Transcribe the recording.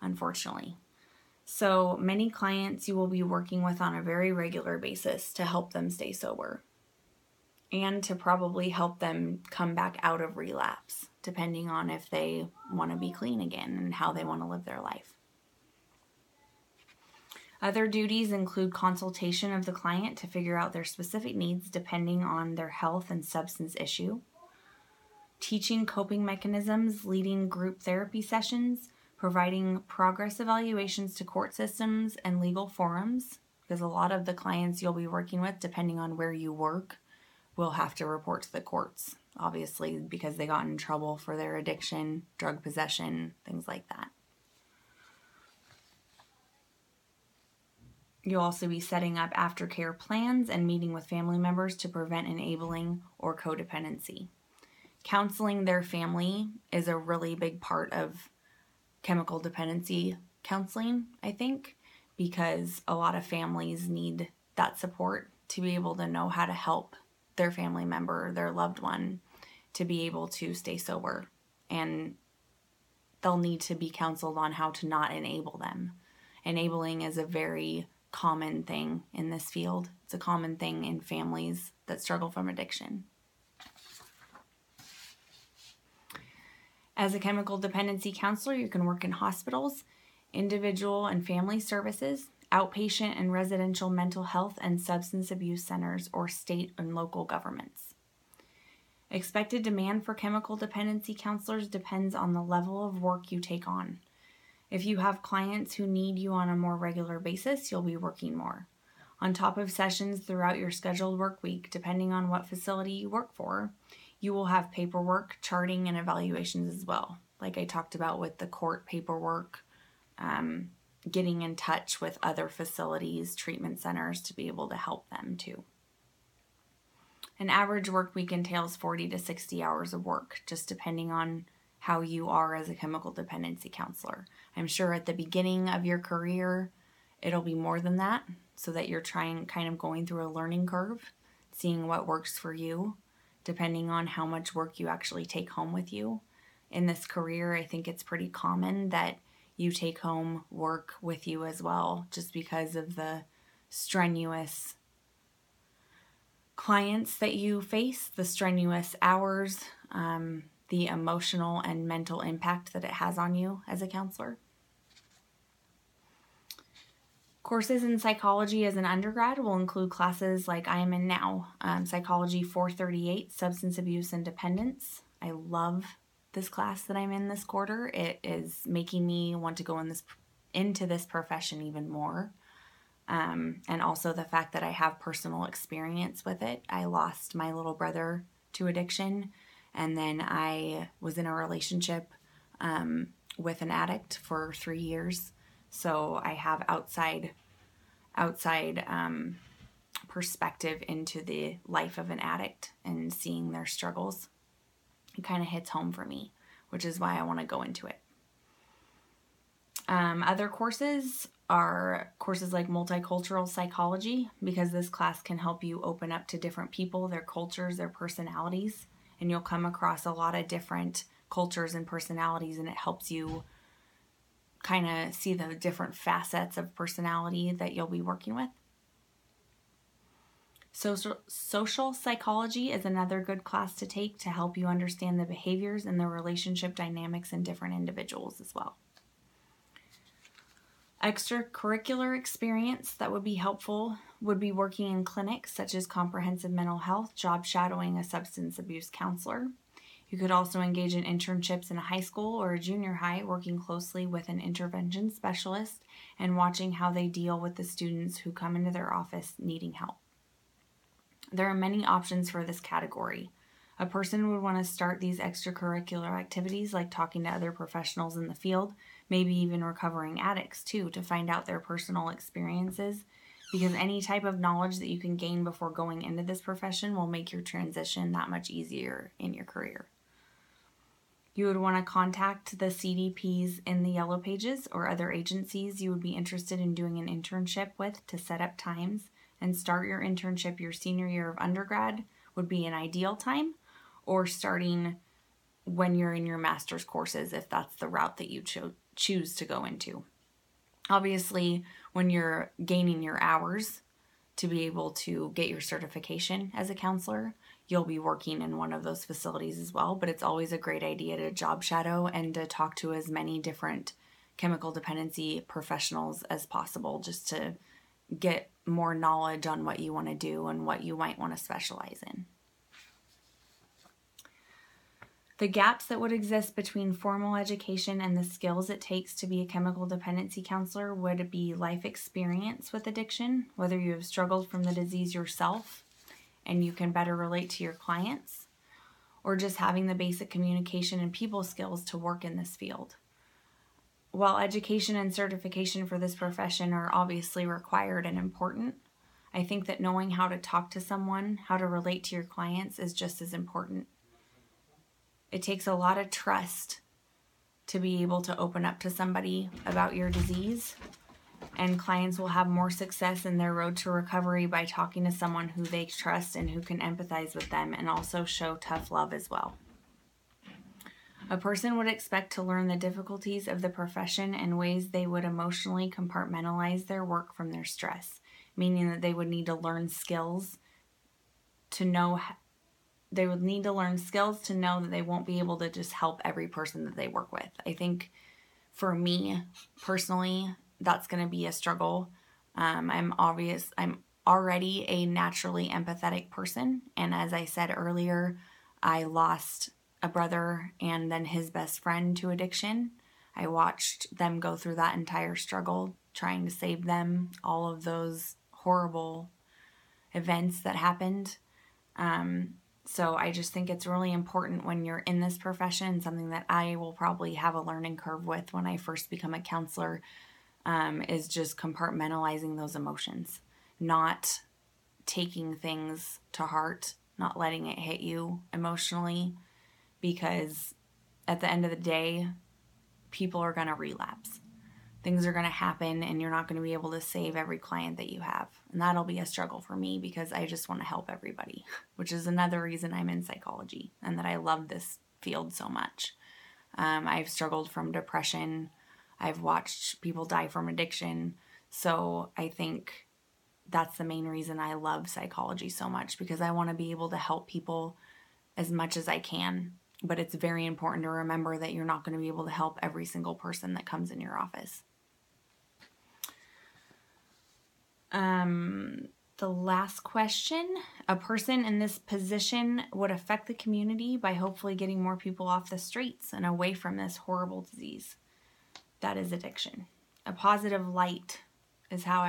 unfortunately. So many clients you will be working with on a very regular basis to help them stay sober and to probably help them come back out of relapse, depending on if they want to be clean again and how they want to live their life. Other duties include consultation of the client to figure out their specific needs depending on their health and substance issue, teaching coping mechanisms, leading group therapy sessions, providing progress evaluations to court systems and legal forums, because a lot of the clients you'll be working with, depending on where you work, will have to report to the courts, obviously, because they got in trouble for their addiction, drug possession, things like that. You'll also be setting up aftercare plans and meeting with family members to prevent enabling or codependency. Counseling their family is a really big part of chemical dependency counseling, I think, because a lot of families need that support to be able to know how to help their family member, their loved one, to be able to stay sober. And they'll need to be counseled on how to not enable them. Enabling is a very common thing in this field. It's a common thing in families that struggle from addiction. As a chemical dependency counselor, you can work in hospitals, individual and family services, outpatient and residential mental health and substance abuse centers, or state and local governments. Expected demand for chemical dependency counselors depends on the level of work you take on. If you have clients who need you on a more regular basis, you'll be working more. On top of sessions throughout your scheduled work week, depending on what facility you work for, you will have paperwork, charting, and evaluations as well. Like I talked about with the court paperwork, getting in touch with other facilities, treatment centers to be able to help them too. An average work week entails 40 to 60 hours of work, just depending on how you are as a chemical dependency counselor. I'm sure at the beginning of your career, it'll be more than that, so that you're kind of going through a learning curve, seeing what works for you, depending on how much work you actually take home with you. In this career, I think it's pretty common that you take home work with you as well, just because of the strenuous clients that you face, the strenuous hours, the emotional and mental impact that it has on you as a counselor. Courses in psychology as an undergrad will include classes like I am in now, Psychology 438, Substance Abuse and Dependence. I love this class that I'm in this quarter. It is making me want to go into this profession even more. And also the fact that I have personal experience with it. I lost my little brother to addiction, and then I was in a relationship with an addict for 3 years. So I have outside perspective into the life of an addict and seeing their struggles. It kind of hits home for me, which is why I want to go into it. Other courses are courses like multicultural psychology, because this class can help you open up to different people, their cultures, their personalities, and you'll come across a lot of different cultures and personalities, and it helps you kind of see the different facets of personality that you'll be working with. Social psychology is another good class to take to help you understand the behaviors and the relationship dynamics in different individuals as well. Extracurricular experience that would be helpful would be working in clinics such as comprehensive mental health, job shadowing a substance abuse counselor. You could also engage in internships in a high school or a junior high, working closely with an intervention specialist and watching how they deal with the students who come into their office needing help. There are many options for this category. A person would want to start these extracurricular activities like talking to other professionals in the field, maybe even recovering addicts too, to find out their personal experiences, because any type of knowledge that you can gain before going into this profession will make your transition that much easier in your career. You would want to contact the CDPs in the Yellow Pages or other agencies you would be interested in doing an internship with to set up times, and start your internship your senior year of undergrad would be an ideal time, or starting when you're in your master's courses if that's the route that you choose to go into. Obviously, when you're gaining your hours to be able to get your certification as a counselor, you'll be working in one of those facilities as well, but it's always a great idea to job shadow and to talk to as many different chemical dependency professionals as possible, just to get more knowledge on what you want to do and what you might want to specialize in. The gaps that would exist between formal education and the skills it takes to be a chemical dependency counselor would be life experience with addiction, whether you have struggled from the disease yourself and you can better relate to your clients, or just having the basic communication and people skills to work in this field. While education and certification for this profession are obviously required and important, I think that knowing how to talk to someone, how to relate to your clients is just as important. It takes a lot of trust to be able to open up to somebody about your disease, and clients will have more success in their road to recovery by talking to someone who they trust and who can empathize with them and also show tough love as well. A person would expect to learn the difficulties of the profession and ways they would emotionally compartmentalize their work from their stress, meaning that they would need to learn skills to know that they won't be able to just help every person that they work with. I think for me personally, that's going to be a struggle. I'm already a naturally empathetic person, and as I said earlier, I lost a brother and then his best friend to addiction. I watched them go through that entire struggle, trying to save them, all of those horrible events that happened. So I just think it's really important when you're in this profession, something that I will probably have a learning curve with when I first become a counselor, is just compartmentalizing those emotions, not taking things to heart, not letting it hit you emotionally, because at the end of the day, people are going to relapse. Things are going to happen and you're not going to be able to save every client that you have. And that'll be a struggle for me because I just want to help everybody, which is another reason I'm in psychology and that I love this field so much. I've struggled from depression. I've watched people die from addiction. So I think that's the main reason I love psychology so much, because I want to be able to help people as much as I can. But it's very important to remember that you're not going to be able to help every single person that comes in your office. The last question, a person in this position would affect the community by hopefully getting more people off the streets and away from this horrible disease that is addiction. A positive light is how I